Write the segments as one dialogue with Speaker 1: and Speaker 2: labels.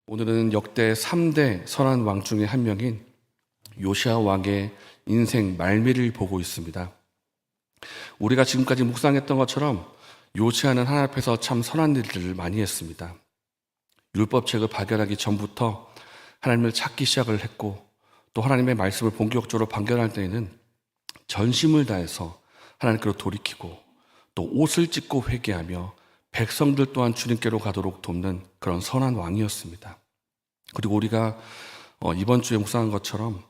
Speaker 1: 오늘은 역대 3대 선한 왕 중에 한 명인 요시야 왕의 인생 말미를 보고 있습니다. 우리가 지금까지 묵상했던 것처럼 요시야는 하나님 앞에서 참 선한 일들을 많이 했습니다. 율법책을 발견하기 전부터 하나님을 찾기 시작을 했고, 또 하나님의 말씀을 본격적으로 발견할 때에는 전심을 다해서 하나님께로 돌이키고, 또 옷을 찢고 회개하며 백성들 또한 주님께로 가도록 돕는 그런 선한 왕이었습니다. 그리고 우리가 이번 주에 묵상한 것처럼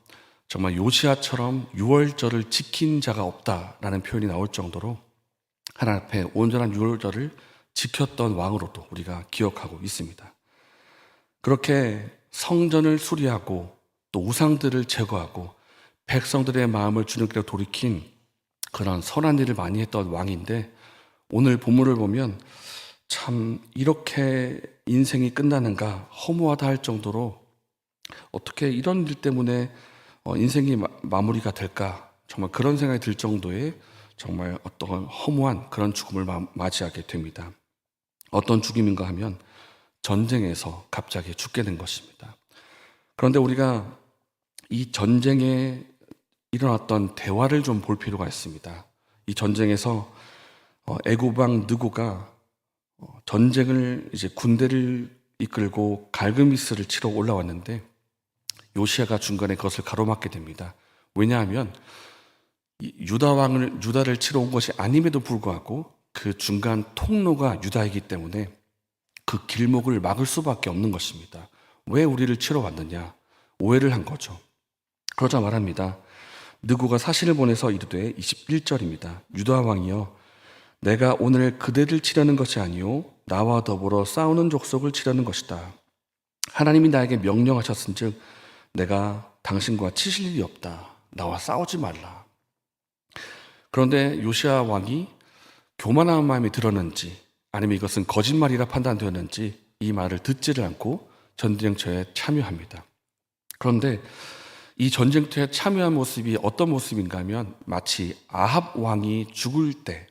Speaker 1: 정말 요시야처럼 유월절을 지킨 자가 없다라는 표현이 나올 정도로 하나님 앞에 온전한 유월절을 지켰던 왕으로도 우리가 기억하고 있습니다. 그렇게 성전을 수리하고 또 우상들을 제거하고 백성들의 마음을 주님께로 돌이킨 그런 선한 일을 많이 했던 왕인데, 오늘 본문을 보면 참 이렇게 인생이 끝나는가 허무하다 할 정도로 어떻게 이런 일 때문에 인생이 마무리가 될까, 정말 그런 생각이 들 정도의 정말 어떤 허무한 그런 죽음을 맞이하게 됩니다. 어떤 죽음인가 하면 전쟁에서 갑자기 죽게 된 것입니다. 그런데 우리가 이 전쟁에 일어났던 대화를 좀 볼 필요가 있습니다. 이 전쟁에서 애굽 왕 느고가 전쟁을 이제 군대를 이끌고 갈그미스를 치러 올라왔는데 요시야가 중간에 그것을 가로막게 됩니다. 왜냐하면 유다를 치러 온 것이 아님에도 불구하고 그 중간 통로가 유다이기 때문에 그 길목을 막을 수밖에 없는 것입니다. 왜 우리를 치러 왔느냐? 오해를 한 거죠. 그러자 말합니다. 느고가 사신을 보내서 이르되 21절입니다. 유다 왕이여, 내가 오늘 그대를 치려는 것이 아니요 나와 더불어 싸우는 족속을 치려는 것이다. 하나님이 나에게 명령하셨은즉 내가 당신과 치실 일이 없다. 나와 싸우지 말라. 그런데 요시야 왕이 교만한 마음이 들었는지 아니면 이것은 거짓말이라 판단되었는지 이 말을 듣지를 않고 전쟁터에 참여합니다. 그런데 이 전쟁터에 참여한 모습이 어떤 모습인가 하면 마치 아합 왕이 죽을 때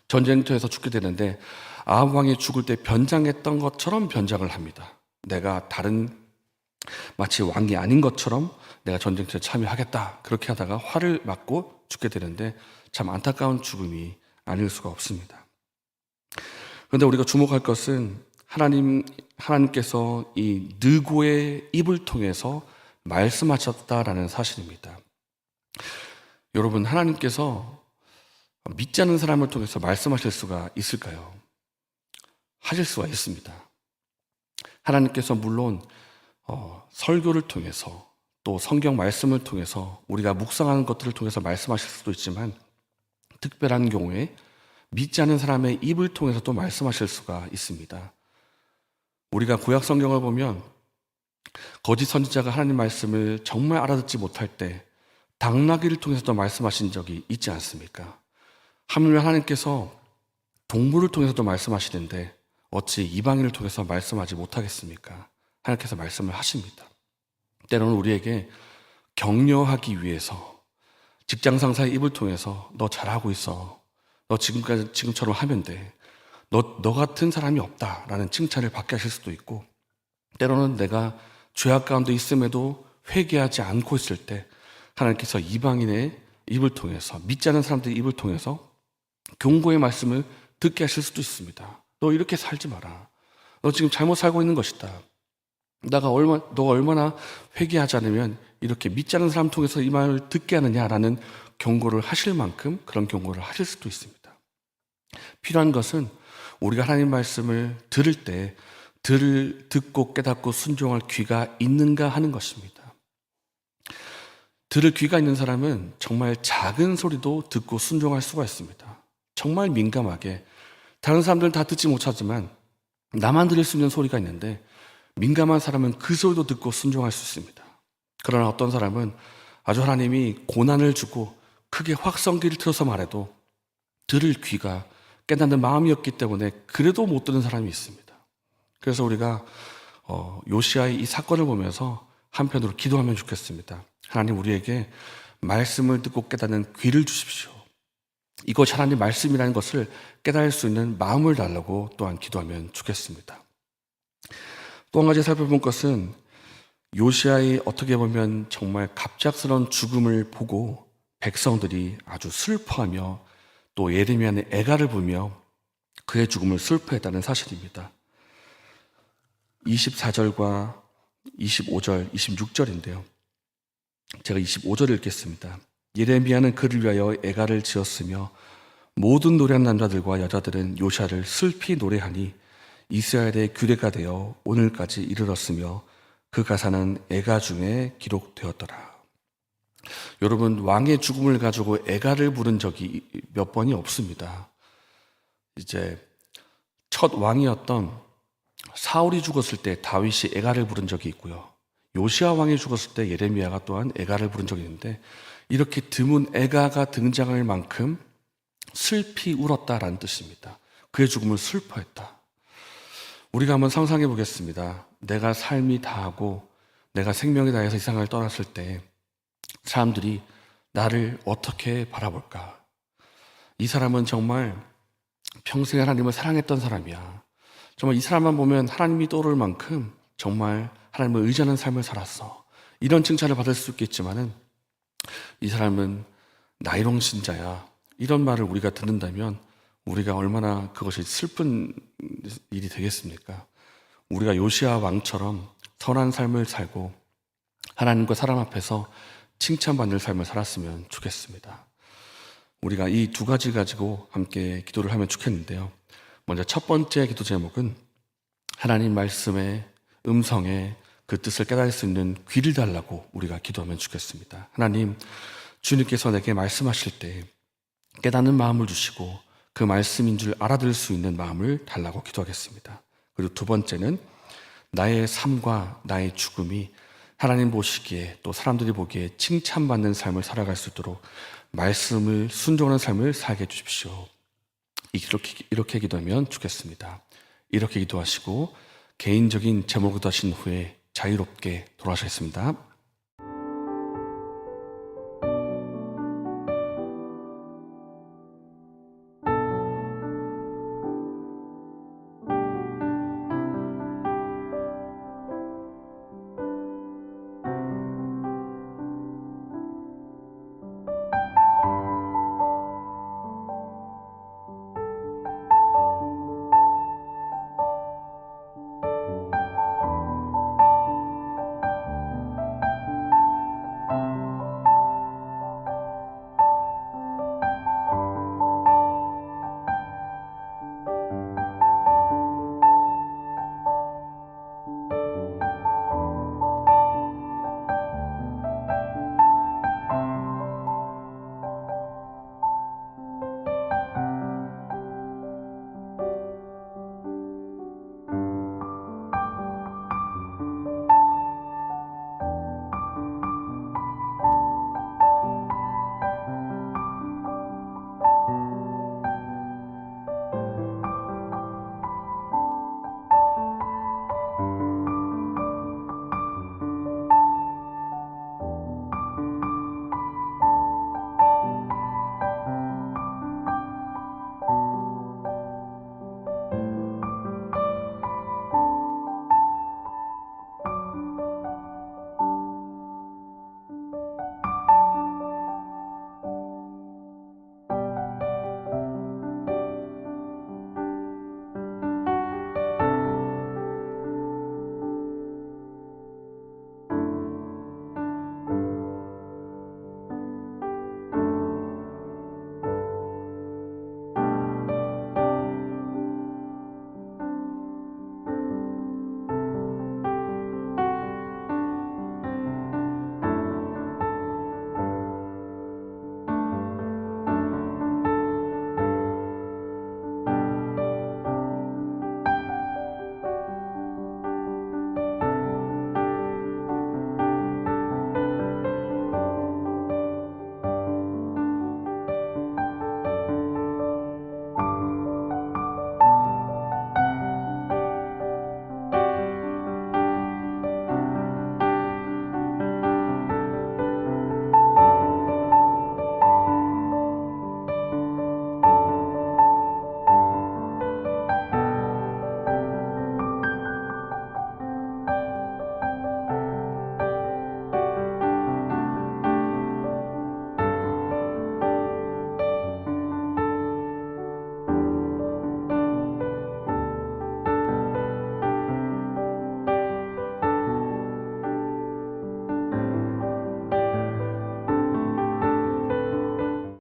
Speaker 1: 전쟁터에서 죽게 되는데 아합 왕이 죽을 때 변장했던 것처럼 변장을 합니다. 내가 다른 마치 왕이 아닌 것처럼 내가 전쟁터에 참여하겠다, 그렇게 하다가 화를 맞고 죽게 되는데 참 안타까운 죽음이 아닐 수가 없습니다. 그런데 우리가 주목할 것은 하나님께서 이 느고의 입을 통해서 말씀하셨다라는 사실입니다. 여러분, 하나님께서 믿지 않는 사람을 통해서 말씀하실 수가 있을까요? 하실 수가 있습니다. 하나님께서 물론 설교를 통해서 또 성경 말씀을 통해서 우리가 묵상하는 것들을 통해서 말씀하실 수도 있지만, 특별한 경우에 믿지 않는 사람의 입을 통해서 또 말씀하실 수가 있습니다. 우리가 구약 성경을 보면 거짓 선지자가 하나님 말씀을 정말 알아듣지 못할 때 당나귀를 통해서도 말씀하신 적이 있지 않습니까? 하물며 하나님께서 동물을 통해서도 말씀하시는데 어찌 이방인을 통해서 말씀하지 못하겠습니까? 하나님께서 말씀을 하십니다. 때로는 우리에게 격려하기 위해서 직장 상사의 입을 통해서 너 잘하고 있어, 너 지금처럼 하면 돼, 너 같은 사람이 없다라는 칭찬을 받게 하실 수도 있고, 때로는 내가 죄악 가운데 있음에도 회개하지 않고 있을 때 하나님께서 이방인의 입을 통해서, 믿지 않는 사람들의 입을 통해서 경고의 말씀을 듣게 하실 수도 있습니다. 너 이렇게 살지 마라. 너 지금 잘못 살고 있는 것이다. 너가 얼마나 회개하지 않으면 이렇게 믿지 않는 사람 통해서 이 말을 듣게 하느냐라는 경고를 하실 만큼 그런 경고를 하실 수도 있습니다. 필요한 것은 우리가 하나님 말씀을 들을 때 듣고 깨닫고 순종할 귀가 있는가 하는 것입니다. 들을 귀가 있는 사람은 정말 작은 소리도 듣고 순종할 수가 있습니다. 정말 민감하게, 다른 사람들은 다 듣지 못하지만 나만 들을 수 있는 소리가 있는데 민감한 사람은 그 소리도 듣고 순종할 수 있습니다. 그러나 어떤 사람은 아주 하나님이 고난을 주고 크게 확성기를 틀어서 말해도 들을 귀가, 깨닫는 마음이었기 때문에 그래도 못 듣는 사람이 있습니다. 그래서 우리가 요시야의 이 사건을 보면서 한편으로 기도하면 좋겠습니다. 하나님, 우리에게 말씀을 듣고 깨닫는 귀를 주십시오. 이것이 하나님 말씀이라는 것을 깨달을 수 있는 마음을 달라고 또한 기도하면 좋겠습니다. 또 한 가지 살펴본 것은 요시아의 어떻게 보면 정말 갑작스러운 죽음을 보고 백성들이 아주 슬퍼하며 또 예레미야는 애가를 부르며 그의 죽음을 슬퍼했다는 사실입니다. 24절과 25절, 26절인데요. 제가 25절을 읽겠습니다. 예레미야는 그를 위하여 애가를 지었으며 모든 노래하는 남자들과 여자들은 요시아를 슬피 노래하니 이스라엘의 규례가 되어 오늘까지 이르렀으며 그 가사는 애가 중에 기록되었더라. 여러분, 왕의 죽음을 가지고 애가를 부른 적이 몇 번이 없습니다. 이제 첫 왕이었던 사울이 죽었을 때 다윗이 애가를 부른 적이 있고요. 요시아 왕이 죽었을 때 예레미야가 또한 애가를 부른 적이 있는데 이렇게 드문 애가가 등장할 만큼 슬피 울었다라는 뜻입니다. 그의 죽음을 슬퍼했다. 우리가 한번 상상해 보겠습니다. 내가 삶이 다하고 내가 생명이 다해서 이 세상을 떠났을 때 사람들이 나를 어떻게 바라볼까? 이 사람은 정말 평생 하나님을 사랑했던 사람이야. 정말 이 사람만 보면 하나님이 떠오를 만큼 정말 하나님을 의지하는 삶을 살았어. 이런 칭찬을 받을 수 있겠지만은 이 사람은 나이롱 신자야. 이런 말을 우리가 듣는다면 우리가 얼마나 그것이 슬픈 일이 되겠습니까? 우리가 요시아 왕처럼 선한 삶을 살고 하나님과 사람 앞에서 칭찬받는 삶을 살았으면 좋겠습니다. 우리가 이 두 가지 가지고 함께 기도를 하면 좋겠는데요. 먼저 첫 번째 기도 제목은 하나님 말씀의 음성에 그 뜻을 깨달을 수 있는 귀를 달라고 우리가 기도하면 좋겠습니다. 하나님, 주님께서 내게 말씀하실 때 깨닫는 마음을 주시고 그 말씀인 줄 알아들을 수 있는 마음을 달라고 기도하겠습니다. 그리고 두 번째는 나의 삶과 나의 죽음이 하나님 보시기에 또 사람들이 보기에 칭찬받는 삶을 살아갈 수 있도록 말씀을 순종하는 삶을 살게 해주십시오. 이렇게 기도하면 좋겠습니다. 이렇게 기도하시고 개인적인 제목을 하신 후에 자유롭게 돌아가셨습니다.